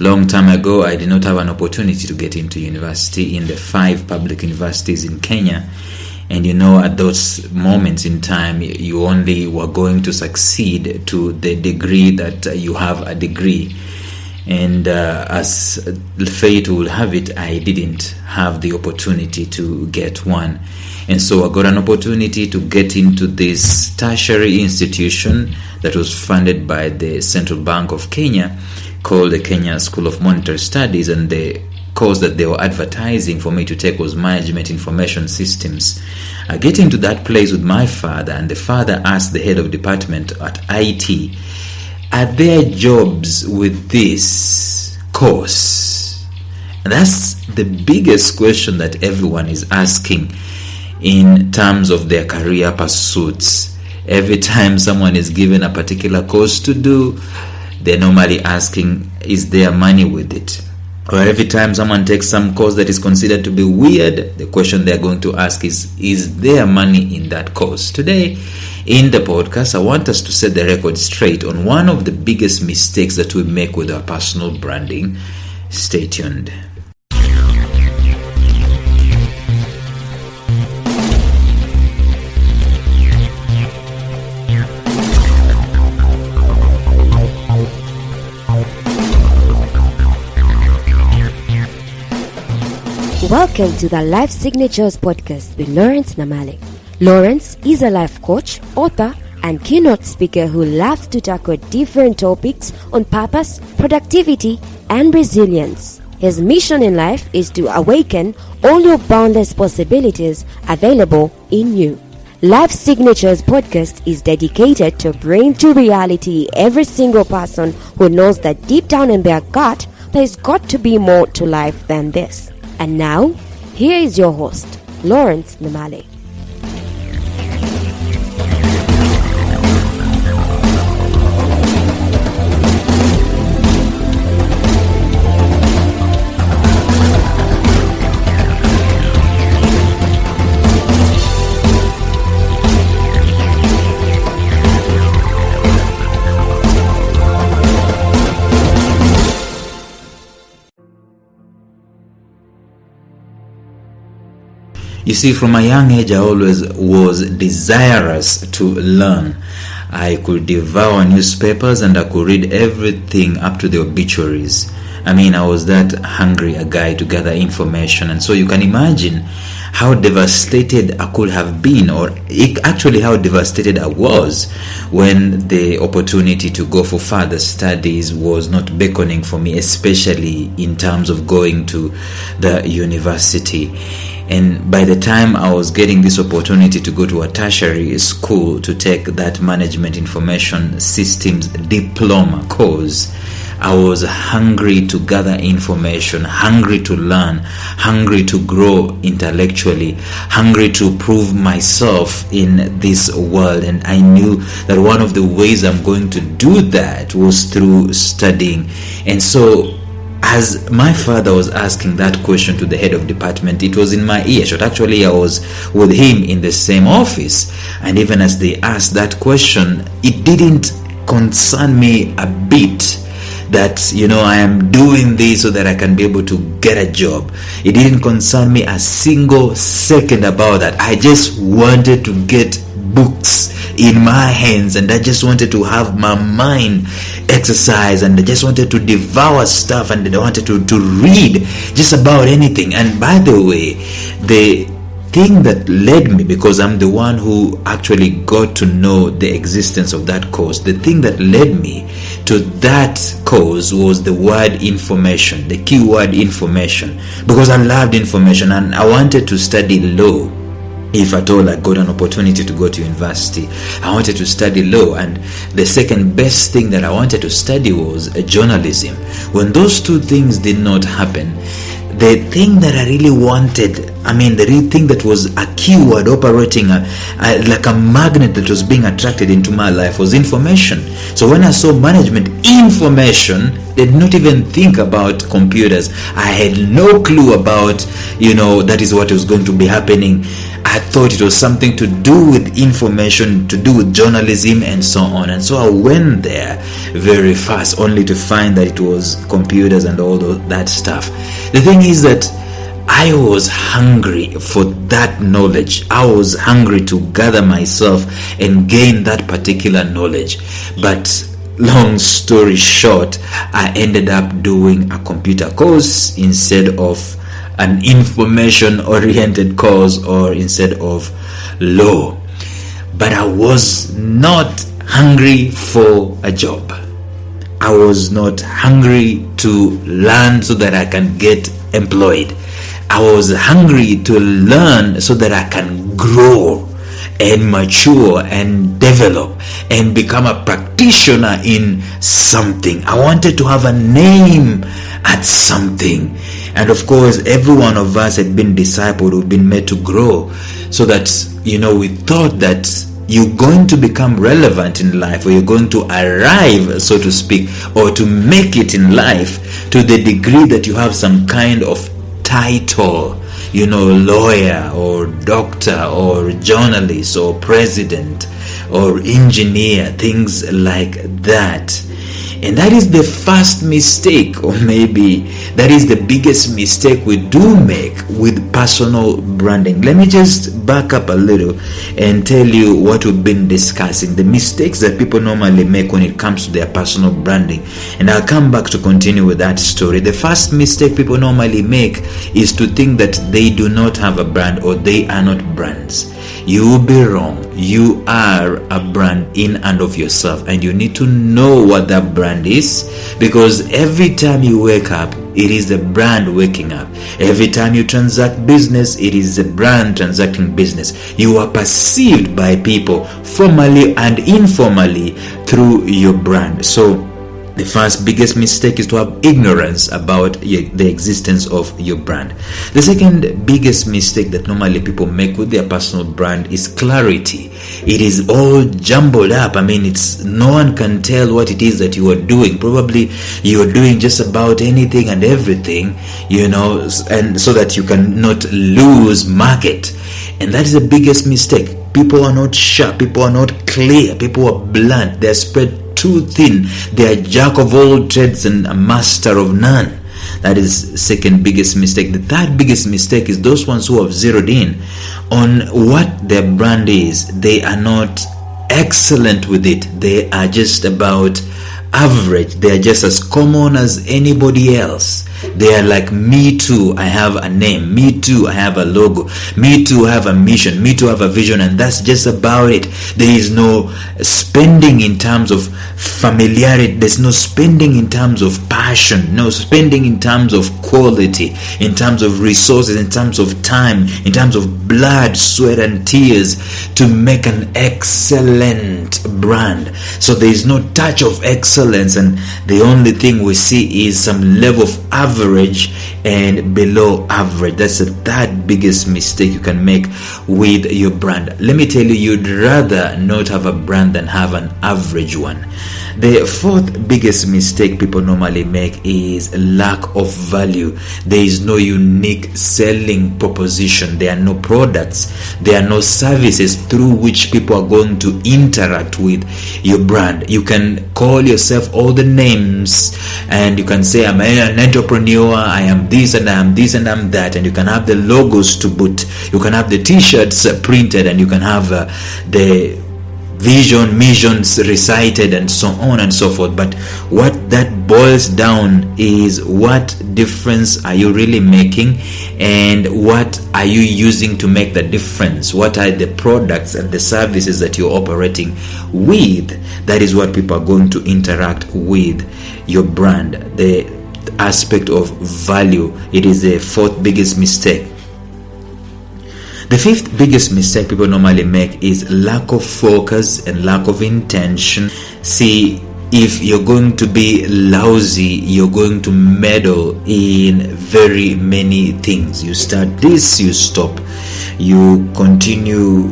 Long time ago, I did not have an opportunity to get into university in the 5 public universities in Kenya. And at those moments in time, you only were going to succeed to the degree that you have a degree. And as fate will have it, I didn't have the opportunity to get one. And so I got an opportunity to get into this tertiary institution that was funded by the Central Bank of Kenya, called the Kenya School of Monetary Studies, and the course that they were advertising for me to take was Management Information Systems. I get into that place with my father, and the father asked the head of department at IT, are there jobs with this course? And that's the biggest question that everyone is asking in terms of their career pursuits. Every time someone is given a particular course to do, they're normally asking, is there money with it? Or every time someone takes some course that is considered to be weird, the question they're going to ask is there money in that course? Today, in the podcast, I want us to set the record straight on one of the biggest mistakes that we make with our personal branding. Stay tuned. Welcome to the Life Signatures podcast with Lawrence Namale. Lawrence is a life coach, author, and keynote speaker who loves to tackle different topics on purpose, productivity, and resilience. His mission in life is to awaken all your boundless possibilities available in you. Life Signatures podcast is dedicated to bring to reality every single person who knows that deep down in their gut, there's got to be more to life than this. And now, here is your host, Lawrence Namale. You see, from a young age, I always was desirous to learn. I could devour newspapers and I could read everything up to the obituaries. I was that hungry a guy to gather information. And so you can imagine how devastated I could have been, or actually how devastated I was when the opportunity to go for further studies was not beckoning for me, especially in terms of going to the university. And by the time I was getting this opportunity to go to a tertiary school to take that Management Information Systems diploma course, I was hungry to gather information, hungry to learn, hungry to grow intellectually, hungry to prove myself in this world. And I knew that one of the ways I'm going to do that was through studying. And so as my father was asking that question to the head of department, it was in my earshot. Actually, I was with him in the same office. And even as they asked that question, it didn't concern me a bit that, I am doing this so that I can be able to get a job. It didn't concern me a single second about that. I just wanted to get books in my hands, and I just wanted to have my mind exercise, and I just wanted to devour stuff, and I wanted to read just about anything. And by the way, the thing that led me, because I'm the one who actually got to know the existence of that course, the thing that led me to that course was the word information, the keyword information, because I loved information and I wanted to study law. If at all I got an opportunity to go to university, I wanted to study law, and the second best thing that I wanted to study was journalism. When those two things did not happen, the thing that I really wanted, the real thing that was a keyword operating like a magnet that was being attracted into my life was information. So when I saw management information, did not even think about computers. I had no clue about, that is what was going to be happening. I thought it was something to do with information, to do with journalism and so on. And so I went there very fast, only to find that it was computers and all that stuff. The thing is that I was hungry for that knowledge. I was hungry to gather myself and gain that particular knowledge. But long story short, I ended up doing a computer course instead of an information-oriented course, or instead of law. But I was not hungry for a job. I was not hungry to learn so that I can get employed. I was hungry to learn so that I can grow and mature and develop and become a practitioner in something. I wanted to have a name at something. And of course, every one of us had been discipled, we've been made to grow, so that, we thought that you're going to become relevant in life, or you're going to arrive, so to speak, or to make it in life to the degree that you have some kind of title, lawyer or doctor or journalist or president or engineer, things like that. And that is the first mistake, or maybe that is the biggest mistake we do make with personal branding. Let me just back up a little and tell you what we've been discussing, the mistakes that people normally make when it comes to their personal branding. And I'll come back to continue with that story. The first mistake people normally make is to think that they do not have a brand, or they are not brands. You will be wrong. You are a brand in and of yourself, and you need to know what that brand is, because every time you wake up, it is the brand waking up. Every time you transact business, it is the brand transacting business. You are perceived by people formally and informally through your brand. So the first biggest mistake is to have ignorance about the existence of your brand. The second biggest mistake that normally people make with their personal brand is clarity. It is all jumbled up. No one can tell what it is that you are doing. Probably you are doing just about anything and everything, and so that you cannot lose market. And that is the biggest mistake. People are not sharp. People are not clear. People are blunt. They are spread too thin. They are jack of all trades and a master of none. That is the second biggest mistake. The third biggest mistake is those ones who have zeroed in on what their brand is. They are not excellent with it. They are just about average. They are just as common as anybody else. They are like, me too, I have a name. Me too, I have a logo. Me too, I have a mission. Me too, I have a vision. And that's just about it. There is no spending in terms of familiarity. There's no spending in terms of passion. No spending in terms of quality, in terms of resources, in terms of time, in terms of blood, sweat, and tears to make an excellent brand. So there is no touch of excellence, and the only thing we see is some level of average and below average. That's the third biggest mistake you can make with your brand. Let me tell you, you'd rather not have a brand than have an average one. The fourth biggest mistake people normally make is lack of value. There is no unique selling proposition. There are no products. There are no services through which people are going to interact with your brand. You can call yourself all the names, and you can say, I'm an entrepreneur, I am this and I am this and I am that, and you can have the logos to boot. You can have the t-shirts printed, and you can have the missions recited, and so on and so forth. But what that boils down is, what difference are you really making, and what are you using to make the difference? What are the products and the services that you're operating with? That is what people are going to interact with your brand. The aspect of value, it is the fourth biggest mistake. The fifth biggest mistake people normally make is lack of focus and lack of intention. See, if you're going to be lousy, you're going to meddle in very many things. You start this, you stop. You continue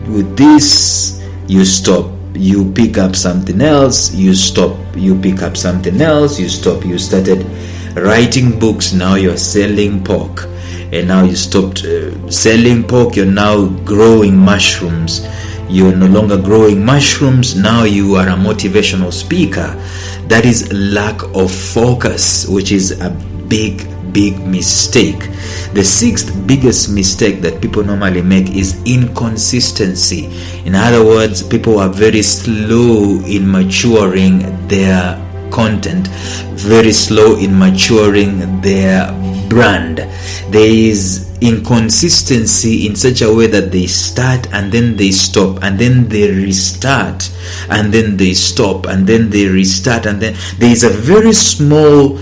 with this, you stop. You pick up something else, you stop. You pick up something else, you stop. You started writing books, now you're selling pork. and now you stopped selling pork, you're now growing mushrooms. You're no longer growing mushrooms, now you are a motivational speaker. That is lack of focus, which is a big mistake. The sixth biggest mistake that people normally make is inconsistency. In other words, people are very slow in maturing their content, very slow in maturing their brand. There is inconsistency in such a way that they start and then they stop and then they restart and then they stop and then they restart, and then there is a very small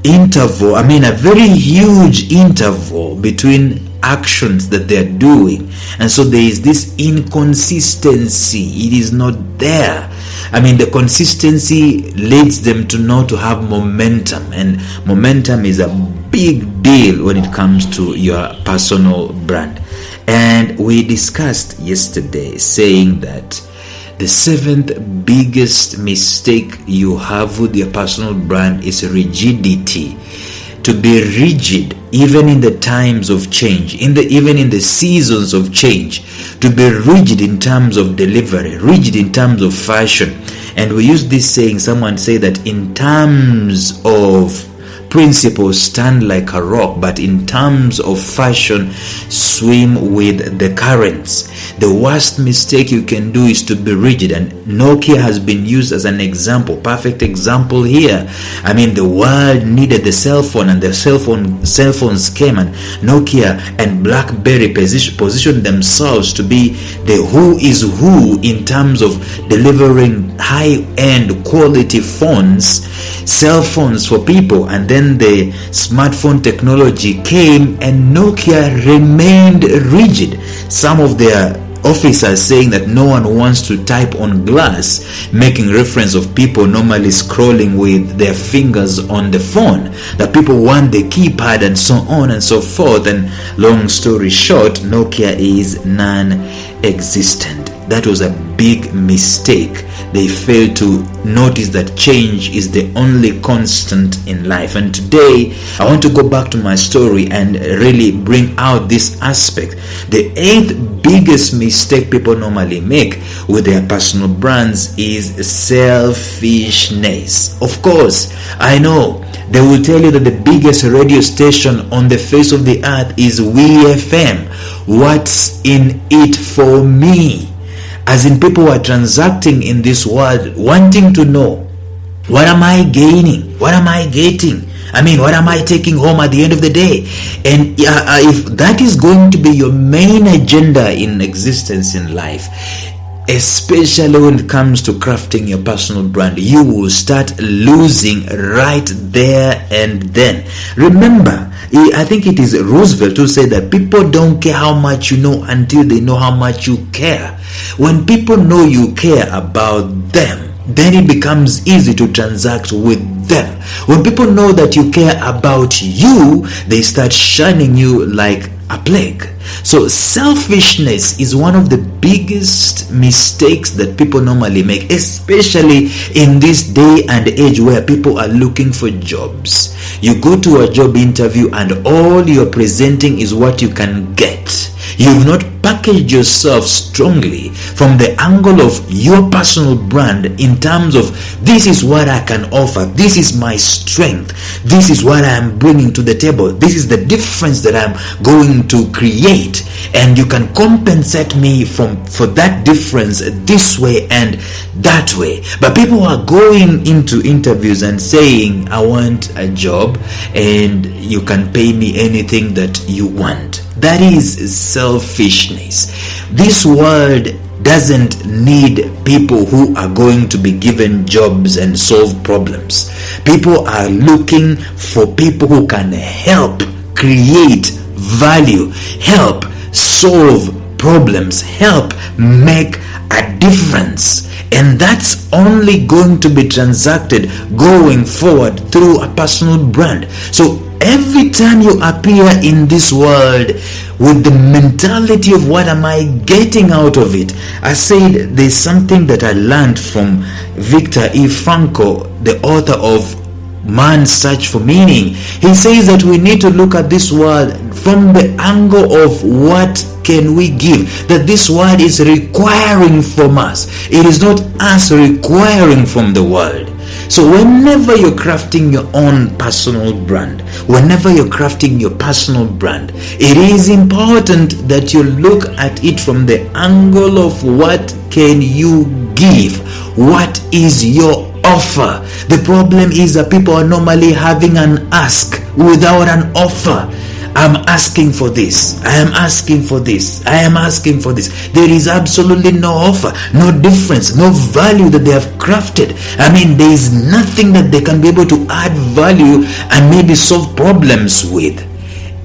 interval, a very huge interval between actions that they are doing, and so there is this inconsistency. It is not there. The consistency leads them to know to have momentum, and momentum is a big deal when it comes to your personal brand. And we discussed yesterday saying that the seventh biggest mistake you have with your personal brand is rigidity. To be rigid even in the times of change, even in the seasons of change. To be rigid in terms of delivery, rigid in terms of fashion. And we use this saying, someone say that in terms of principles stand like a rock, but in terms of fashion swim with the currents. The worst mistake you can do is to be rigid, and Nokia has been used as an example, perfect example here. The world needed the cell phone, and the cell phones came, and Nokia and BlackBerry positioned themselves to be the who is who in terms of delivering high-end quality phones, cell phones for people. And then the smartphone technology came and Nokia remained rigid. Some of their officers saying that no one wants to type on glass, making reference of people normally scrolling with their fingers on the phone, that people want the keypad and so on and so forth. And long story short, Nokia is non-existent. That was a big mistake. They failed to notice that change is the only constant in life. And today, I want to go back to my story and really bring out this aspect. The eighth biggest mistake people normally make with their personal brands is selfishness. Of course, I know they will tell you that the biggest radio station on the face of the earth is WeFM. What's in it for me? As in, people are transacting in this world wanting to know, what am I gaining? What am I getting? What am I taking home at the end of the day? And if that is going to be your main agenda in existence in life, especially when it comes to crafting your personal brand, you will start losing right there and then. Remember, I think it is Roosevelt who said that people don't care how much you know until they know how much you care. When people know you care about them, then it becomes easy to transact with them. When people know that you care about you, they start shunning you like a plague. So selfishness is one of the biggest mistakes that people normally make, especially in this day and age where people are looking for jobs. You go to a job interview and all you're presenting is what you can get. You've not packaged yourself strongly from the angle of your personal brand in terms of, this is what I can offer, this is my strength, this is what I am bringing to the table, this is the difference that I'm going to create, and you can compensate me for that difference this way and that way. But people are going into interviews and saying, I want a job and you can pay me anything that you want. That is selfishness. This world doesn't need people who are going to be given jobs and solve problems. People are looking for people who can help create value, help solve problems, help make a difference. And that's only going to be transacted going forward through a personal brand. So every time you appear in this world with the mentality of what am I getting out of it, I said there's something that I learned from Viktor E. Frankl, the author of Man's Search for Meaning. He says that we need to look at this world from the angle of what can we give, that this world is requiring from us. It is not us requiring from the world. So whenever you're crafting your own personal brand, whenever you're crafting your personal brand, it is important that you look at it from the angle of what can you give, what is your offer. The problem is that people are normally having an ask without an offer. I'm asking for this, I am asking for this, I am asking for this. There is absolutely no offer, no difference, no value that they have crafted. I mean, there is nothing that they can be able to add value and maybe solve problems with.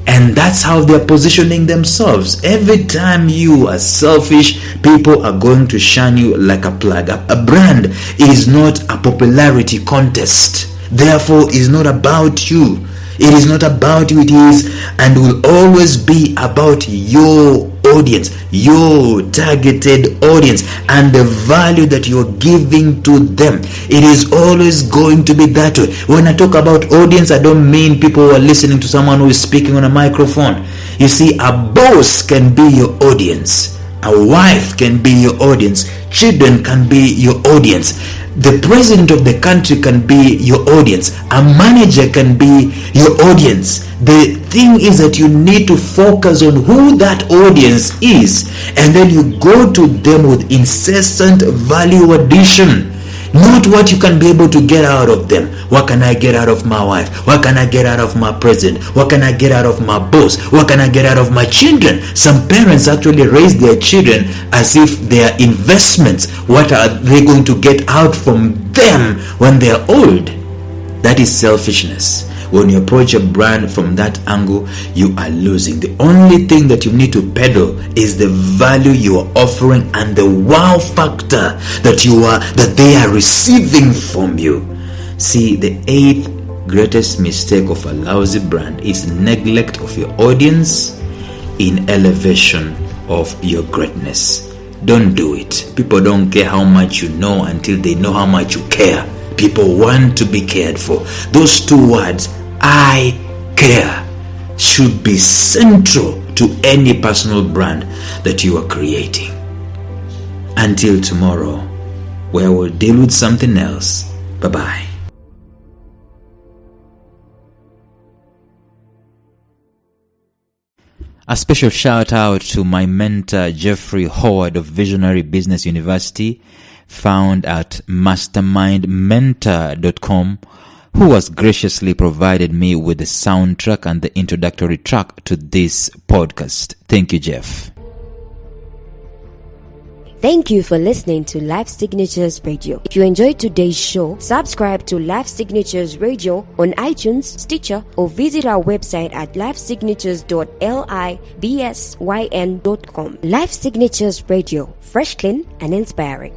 And that's how they're positioning themselves. Every time you are selfish, people are going to shun you like a plug. A brand is not a popularity contest. Therefore, it's not about you. It is not about you. It is and will always be about your audience, your targeted audience, and the value that you're giving to them. It is always going to be that way. When I talk about audience, I don't mean people who are listening to someone who is speaking on a microphone. You see, a boss can be your audience. A wife can be your audience. Children can be your audience. The president of the country can be your audience. A manager can be your audience. The thing is that you need to focus on who that audience is, and then you go to them with incessant value addition. Not what you can be able to get out of them. What can I get out of my wife? What can I get out of my president? What can I get out of my boss? What can I get out of my children? Some parents actually raise their children as if they are investments. What are they going to get out from them when they are old? That is selfishness. When you approach a brand from that angle, you are losing. The only thing that you need to peddle is the value you are offering and the wow factor that they are receiving from you. See, the 8th greatest mistake of a lousy brand is neglect of your audience in elevation of your greatness. Don't do it. People don't care how much you know until they know how much you care. People want to be cared for. Those two words, I care, should be central to any personal brand that you are creating. Until tomorrow, where we'll deal with something else. Bye-bye. A special shout out to my mentor Jeffrey Howard of Visionary Business University, found at mastermindmentor.com, who has graciously provided me with the soundtrack and the introductory track to this podcast. Thank you, Jeff. Thank you for listening to Life Signatures Radio. If you enjoyed today's show, subscribe to Life Signatures Radio on iTunes, Stitcher, or visit our website at lifesignatures.libsyn.com. Life Signatures Radio, fresh, clean, and inspiring.